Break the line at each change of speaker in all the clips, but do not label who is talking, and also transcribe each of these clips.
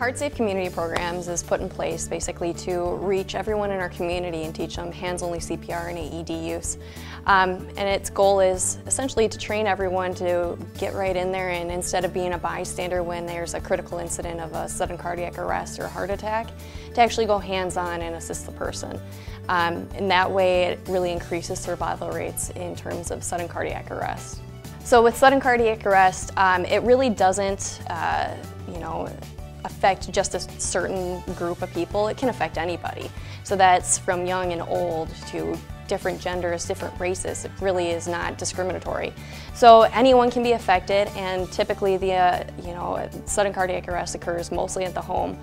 HEARTSafe community programs is put in place basically to reach everyone in our community and teach them hands-only CPR and AED use. And its goal is essentially to train everyone to get right in there, and instead of being a bystander when there's a critical incident of a sudden cardiac arrest or a heart attack, to actually go hands-on and assist the person. And that way it really increases survival rates in terms of sudden cardiac arrest. So with sudden cardiac arrest, it really doesn't affect just a certain group of people. It can affect anybody. So that's from young and old to different genders, different races. It really is not discriminatory. So anyone can be affected, and typically the sudden cardiac arrest occurs mostly at the home.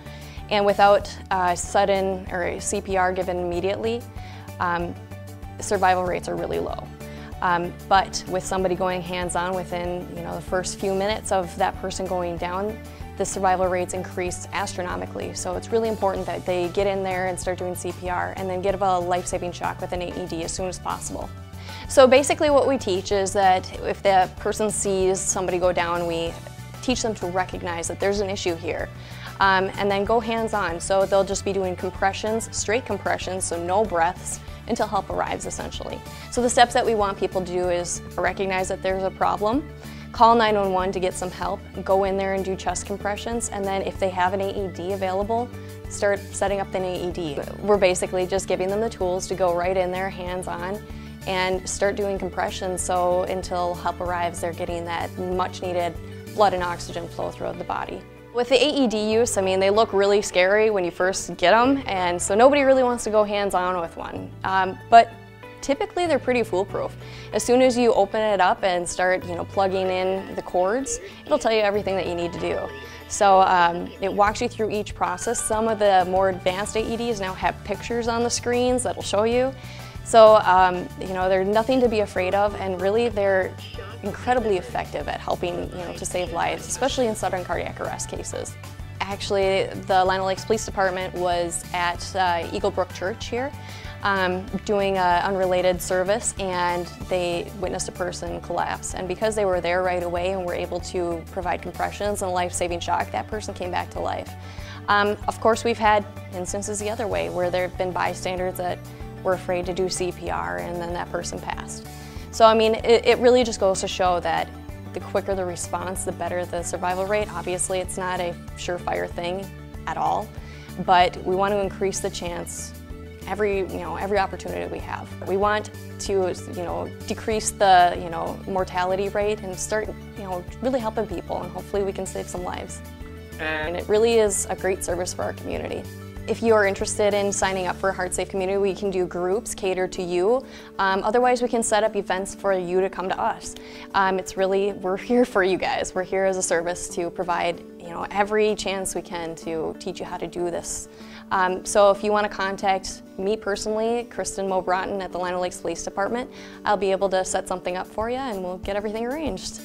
And without sudden or CPR given immediately, survival rates are really low. But with somebody going hands-on within the first few minutes of that person going down, the survival rates increase astronomically. So it's really important that they get in there and start doing CPR and then get a life-saving shock with an AED as soon as possible. So basically what we teach is that if the person sees somebody go down, we teach them to recognize that there's an issue here. And then go hands-on. So they'll just be doing compressions, straight compressions, so no breaths, until help arrives essentially. So the steps that we want people to do is recognize that there's a problem, call 911 to get some help, go in there and do chest compressions, and then if they have an AED available, start setting up an AED. We're basically just giving them the tools to go right in there, hands-on, and start doing compressions, so until help arrives they're getting that much needed blood and oxygen flow throughout the body. With the AED use, I mean, they look really scary when you first get them, and so nobody really wants to go hands-on with one. But typically they're pretty foolproof. As soon as you open it up and start plugging in the cords, it'll tell you everything that you need to do. So it walks you through each process. Some of the more advanced AEDs now have pictures on the screens that'll show you. So they're nothing to be afraid of, and really they're incredibly effective at helping to save lives, especially in sudden cardiac arrest cases. Actually, the Lino Lakes Police Department was at Eagle Brook Church here doing an unrelated service, and they witnessed a person collapse. And because they were there right away and were able to provide compressions and a life-saving shock, that person came back to life. Of course, we've had instances the other way where there have been bystanders that were afraid to do CPR and then that person passed. So I mean, it really just goes to show that the quicker the response, the better the survival rate. Obviously, it's not a surefire thing at all, but we want to increase the chance every opportunity we have. We want to decrease the mortality rate and start really helping people, and hopefully we can save some lives. And it really is a great service for our community. If you are interested in signing up for a HEARTSafe community, we can do groups catered to you. Otherwise, we can set up events for you to come to us. We're here for you guys. We're here as a service to provide every chance we can to teach you how to do this. So if you want to contact me personally, Kristen Mo Broughton at the Lino Lakes Police Department, I'll be able to set something up for you and we'll get everything arranged.